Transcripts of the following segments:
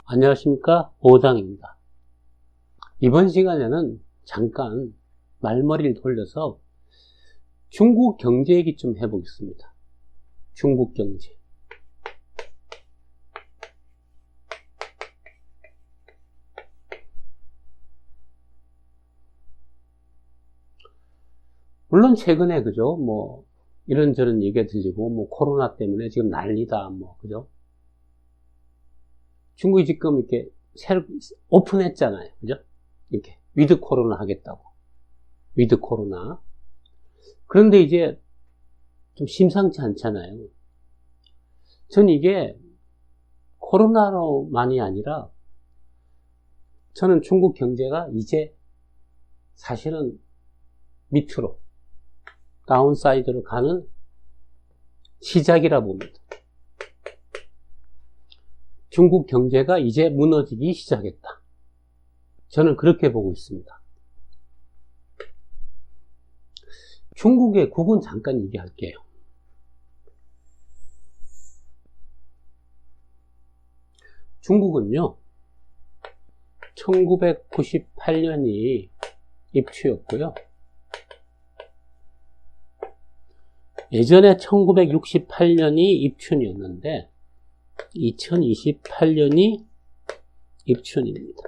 안녕하십니까, 오당입니다. 이번 시간에는 잠깐 말머리를 돌려서 중국 경제 얘기 좀 해보겠습니다. 중국 경제. 물론 최근에 그죠, 이런저런 얘기가 들리고 코로나 때문에 지금 난리다, 그죠? 중국이 지금 이렇게 새로 오픈했잖아요. 그죠? 이렇게 위드 코로나 하겠다고. 위드 코로나. 그런데 이제 좀 심상치 않잖아요. 전 이게 코로나로만이 아니라 저는 중국 경제가 이제 사실은 밑으로 다운사이드로 가는 시작이라 봅니다. 중국 경제가 이제 무너지기 시작했다. 저는 그렇게 보고 있습니다. 중국의 국은 잠깐 얘기할게요. 중국은요, 1998년이 입추였고요. 예전에 1968년이 입춘이었는데 2028년이 입춘입니다.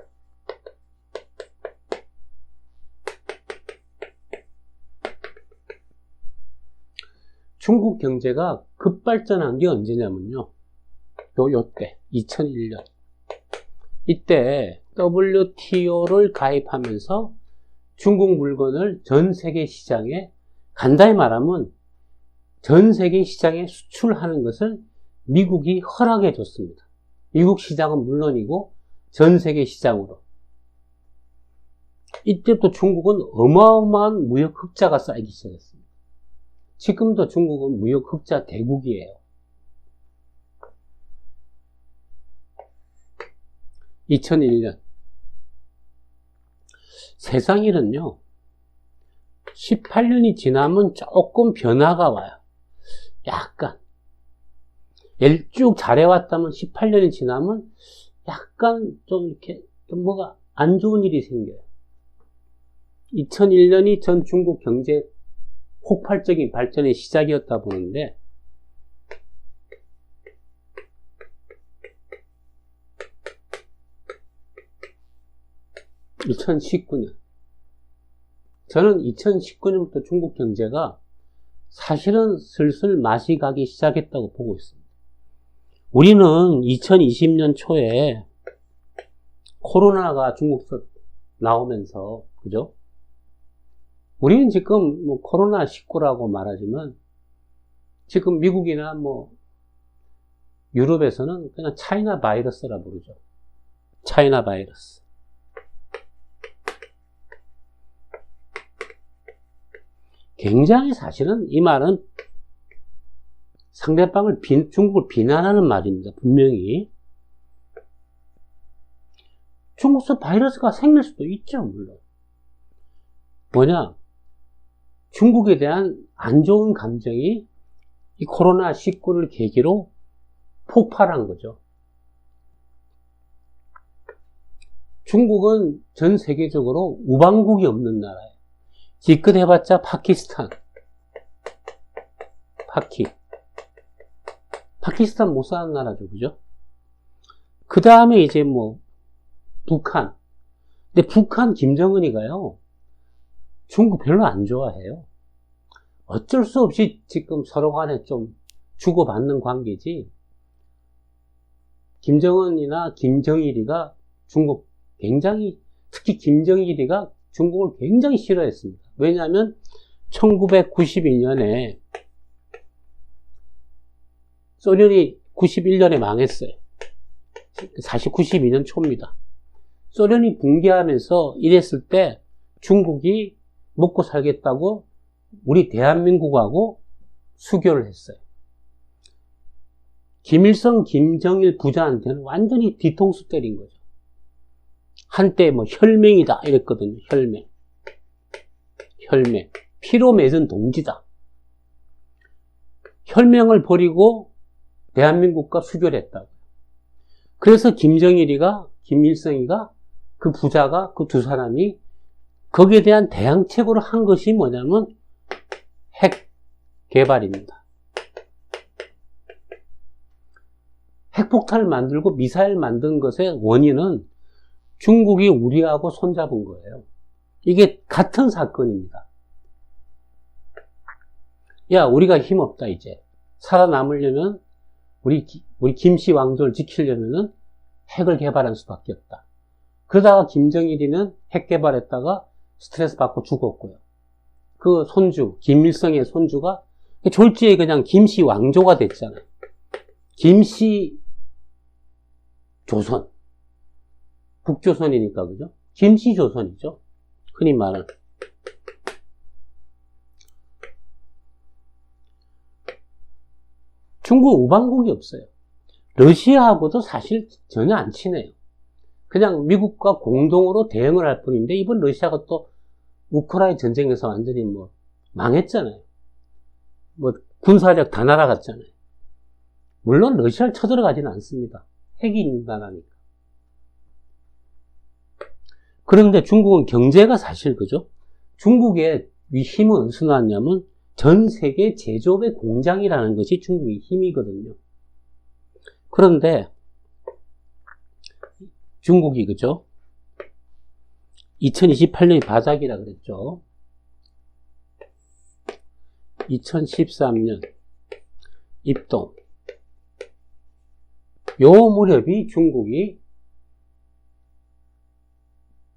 중국 경제가 급발전한 게 언제냐면요. 요때 2001년. 이때 WTO를 가입하면서 중국 물건을 전 세계 시장에, 간단히 말하면 전 세계 시장에 수출하는 것을 미국이 허락해 줬습니다. 미국 시장은 물론이고 전 세계 시장으로. 이때부터 중국은 어마어마한 무역 흑자가 쌓이기 시작했습니다. 지금도 중국은 무역 흑자 대국이에요. 2001년. 세상 일은요, 18년이 지나면 조금 변화가 와요. 약간. 쭉 잘해왔다면 18년이 지나면 약간 좀 이렇게 좀 뭐가 안 좋은 일이 생겨요. 2001년이 전 중국 경제 폭발적인 발전의 시작이었다 보는데, 저는 2019년부터 중국 경제가 사실은 슬슬 맛이 가기 시작했다고 보고 있습니다. 우리는 2020년 초에 코로나가 중국에서 나오면서, 그죠? 우리는 지금 코로나19라고 말하지만 지금 미국이나 유럽에서는 그냥 차이나 바이러스라 부르죠. 차이나 바이러스. 굉장히 사실은 이 말은 상대방을 중국을 비난하는 말입니다. 분명히. 중국에서 바이러스가 생길 수도 있죠, 물론. 뭐냐? 중국에 대한 안 좋은 감정이 이 코로나19를 계기로 폭발한 거죠. 중국은 전 세계적으로 우방국이 없는 나라예요. 기껏 해봤자 파키스탄. 파키스탄 못 사는 나라죠, 그죠? 그 다음에 이제 북한. 근데 북한 김정은이가요, 중국 별로 안 좋아해요. 어쩔 수 없이 지금 서로 간에 좀 주고받는 관계지. 김정은이나 김정일이가 중국 굉장히, 특히 김정일이가 중국을 굉장히 싫어했습니다. 왜냐하면 1992년에 소련이 91년에 망했어요. 사실 92년 초입니다. 소련이 붕괴하면서 이랬을 때 중국이 먹고 살겠다고 우리 대한민국하고 수교를 했어요. 김일성, 김정일 부자한테는 완전히 뒤통수 때린 거죠. 한때 혈맹이다 이랬거든요. 혈맹. 피로 맺은 동지다. 혈맹을 버리고 대한민국과 수교를 했다고. 그래서 김일성이가 그 부자가 그 두 사람이 거기에 대한 대항책으로 한 것이 뭐냐면 핵 개발입니다. 핵폭탄을 만들고 미사일 만든 것의 원인은 중국이 우리하고 손잡은 거예요. 이게 같은 사건입니다. 야, 우리가 힘없다, 이제. 살아남으려면, 우리 김씨 왕조를 지키려면은 핵을 개발할 수밖에 없다. 그러다가 김정일이는 핵 개발했다가 스트레스 받고 죽었고요. 그 손주, 김일성의 손주가 졸지에 그냥 김씨 왕조가 됐잖아요. 김씨 조선. 북조선이니까, 그죠? 김씨 조선이죠. 흔히 말하는. 중국 우방국이 없어요. 러시아하고도 사실 전혀 안 친해요. 그냥 미국과 공동으로 대응을 할 뿐인데, 이번 러시아가 또 우크라이나 전쟁에서 완전히 망했잖아요. 군사력 다 날아갔잖아요. 물론 러시아를 쳐들어가지는 않습니다. 핵이 있는 나라니까. 그런데 중국은 경제가 사실 그죠? 중국의 이 힘은 어디서 나왔냐면 전 세계 제조업의 공장이라는 것이 중국의 힘이거든요. 그런데 중국이 그죠? 2028년이 바닥이라 그랬죠. 2013년 입동. 요 무렵이 중국이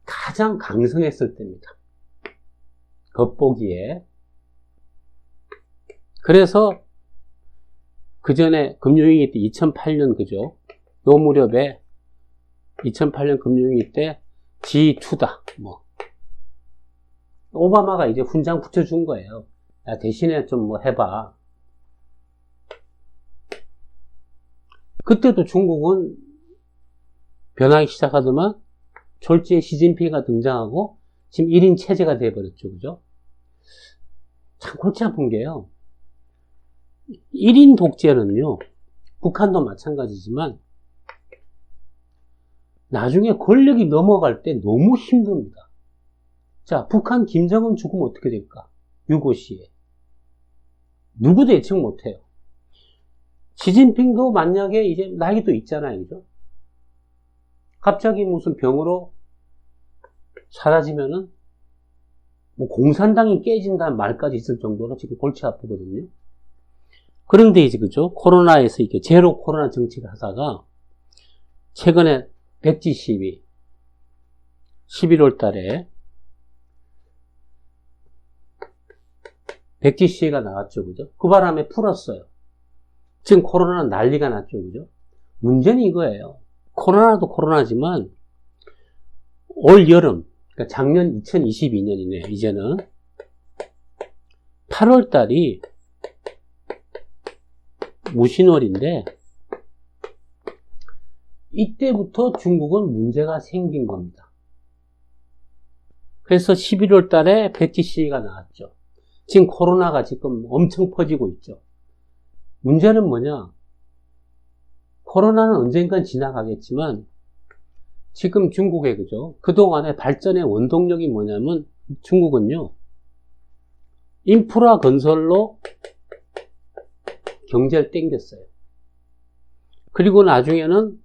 가장 강성했을 때입니다. 겉보기에. 그래서 그 전에 금융위기 때 2008년 그죠? 요 무렵에 2008년 금융위기 때 G2다. 오바마가 이제 훈장 붙여준 거예요. 야, 대신에 좀 해봐. 그때도 중국은 변하기 시작하더만 졸지에 시진핑이가 등장하고 지금 1인 체제가 돼버렸죠. 그죠? 참 골치 아픈 게요. 1인 독재는요, 북한도 마찬가지지만 나중에 권력이 넘어갈 때 너무 힘듭니다. 자, 북한 김정은 죽으면 어떻게 될까? 유고시에. 누구도 예측 못해요. 시진핑도 만약에 이제 나이도 있잖아요. 그죠? 갑자기 무슨 병으로 사라지면은 공산당이 깨진다는 말까지 있을 정도로 지금 골치 아프거든요. 그런데 이제 그죠? 코로나에서 이렇게 제로 코로나 정책을 하다가 최근에 백지 시위 11월 달에 백지 시위가 나왔죠. 그죠? 그 바람에 풀었어요. 지금 코로나는 난리가 났죠. 그죠? 문제는 이거예요. 코로나도 코로나지만 올 여름, 그러니까 작년 2022년이네. 이제는 8월 달이 무신월인데 이때부터 중국은 문제가 생긴 겁니다. 그래서 11월 달에 백지 시위가 나왔죠. 지금 코로나가 지금 엄청 퍼지고 있죠. 문제는 뭐냐? 코로나는 언젠간 지나가겠지만 지금 중국의 그죠? 그동안의 발전의 원동력이 뭐냐면 중국은요. 인프라 건설로 경제를 땡겼어요. 그리고 나중에는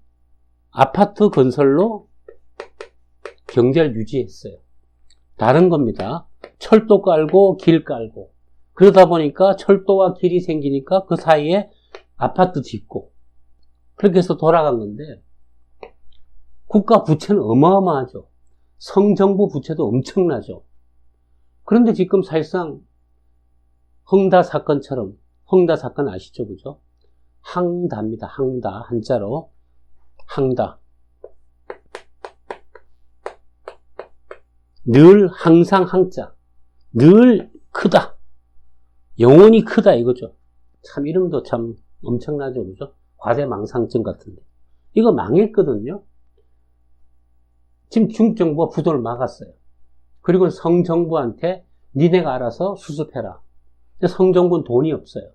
아파트 건설로 경제를 유지했어요. 다른 겁니다. 철도 깔고 길 깔고 그러다 보니까 철도와 길이 생기니까 그 사이에 아파트 짓고 그렇게 해서 돌아간 건데 국가 부채는 어마어마하죠. 성정부 부채도 엄청나죠. 그런데 지금 사실상 헝다 사건처럼 헝다 사건 아시죠? 그죠? 항다입니다. 항다. 한자로. 항다. 늘, 항상 항자. 늘 크다. 영원히 크다 이거죠. 참 이름도 참 엄청나죠. 그죠? 과대망상증 같은데. 이거 망했거든요. 지금 중국 정부가 부도를 막았어요. 그리고 성정부한테 니네가 알아서 수습해라. 근데 성정부는 돈이 없어요.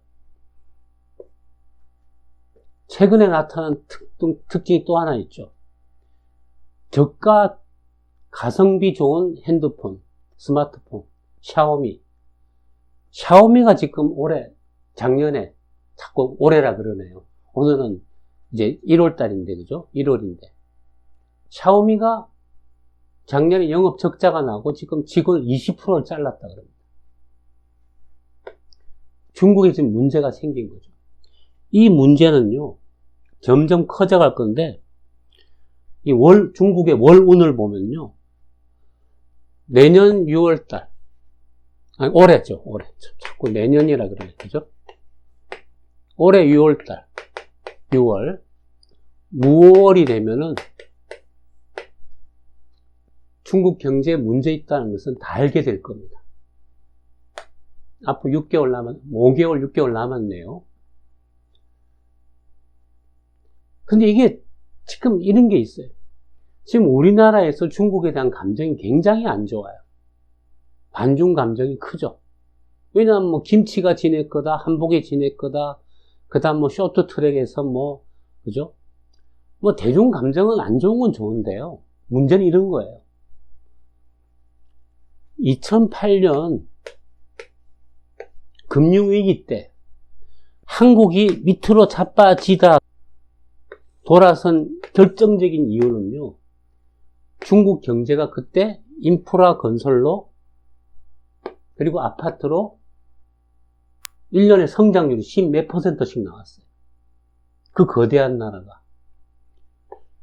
최근에 나타난 특징이 또 하나 있죠. 저가 가성비 좋은 핸드폰, 스마트폰, 샤오미가 지금 작년에 자꾸 올해라 그러네요. 오늘은 이제 1월 달인데, 그죠? 1월인데. 샤오미가 작년에 영업 적자가 나고 지금 직원 20%를 잘랐다 그럽니다. 중국에 지금 문제가 생긴 거죠. 이 문제는요, 점점 커져갈 건데, 중국의 월운을 보면요, 내년 6월달, 아니, 올해죠, 올해. 자꾸 내년이라 그러네, 그죠? 올해 6월달, 6월, 무월이 되면은 중국 경제에 문제 있다는 것은 다 알게 될 겁니다. 앞으로 5개월, 6개월 남았네요. 근데 이게 지금 이런 게 있어요. 지금 우리나라에서 중국에 대한 감정이 굉장히 안 좋아요. 반중 감정이 크죠. 왜냐하면 뭐 김치가 지낼 거다, 한복이 지낼 거다, 그 다음 뭐 쇼트트랙에서 그죠? 뭐 대중 감정은 안 좋은 건 좋은데요. 문제는 이런 거예요. 2008년 금융위기 때 한국이 밑으로 자빠지다 돌아선 결정적인 이유는요, 중국 경제가 그때 인프라 건설로 그리고 아파트로 1년에 성장률이 10몇 %씩 나왔어요. 그 거대한 나라가.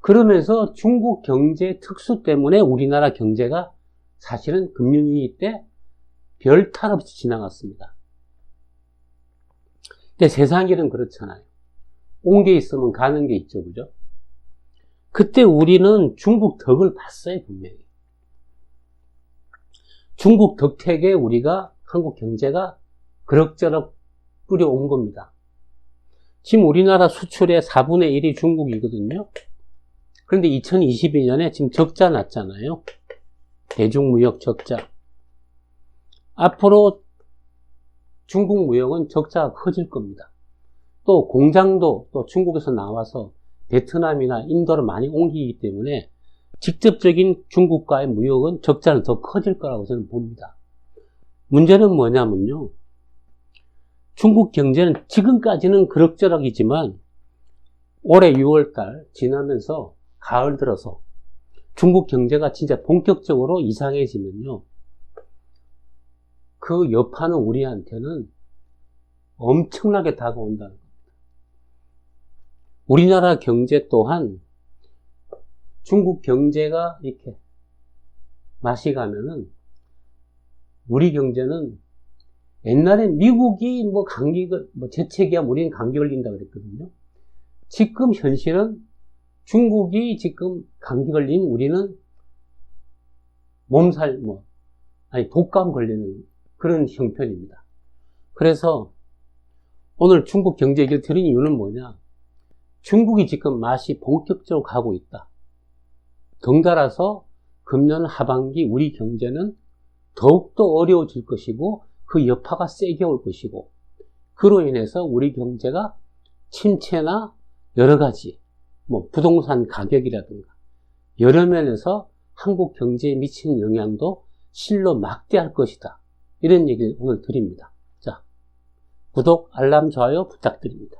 그러면서 중국 경제 특수 때문에 우리나라 경제가 사실은 금융위기 때 별 탈 없이 지나갔습니다. 근데 세상 일은 그렇잖아요. 온 게 있으면 가는 게 있죠, 그죠? 그때 우리는 중국 덕을 봤어요, 분명히. 중국 덕택에 우리가 한국 경제가 그럭저럭 뿌려온 겁니다. 지금 우리나라 수출의 4분의 1이 중국이거든요. 그런데 2022년에 지금 적자 났잖아요. 대중무역 적자. 앞으로 중국 무역은 적자가 커질 겁니다. 또 공장도 또 중국에서 나와서 베트남이나 인도로 많이 옮기기 때문에 직접적인 중국과의 무역은 적자는 더 커질 거라고 저는 봅니다. 문제는 뭐냐면요, 중국 경제는 지금까지는 그럭저럭이지만 올해 6월달 지나면서 가을 들어서 중국 경제가 진짜 본격적으로 이상해지면요, 그 여파는 우리한테는 엄청나게 다가온다는 겁니다. 우리나라 경제 또한 중국 경제가 이렇게 맛이 가면은 우리 경제는 옛날에 미국이 재채기야 우리는 감기 걸린다 그랬거든요. 지금 현실은 중국이 지금 감기 걸리면 우리는 독감 걸리는 그런 형편입니다. 그래서 오늘 중국 경제 얘기를 드린 이유는 뭐냐? 중국이 지금 맛이 본격적으로 가고 있다. 덩달아서 금년 하반기 우리 경제는 더욱더 어려워질 것이고 그 여파가 세게 올 것이고 그로 인해서 우리 경제가 침체나 여러 가지 부동산 가격이라든가 여러 면에서 한국 경제에 미치는 영향도 실로 막대할 것이다. 이런 얘기를 오늘 드립니다. 자, 구독, 알람, 좋아요 부탁드립니다.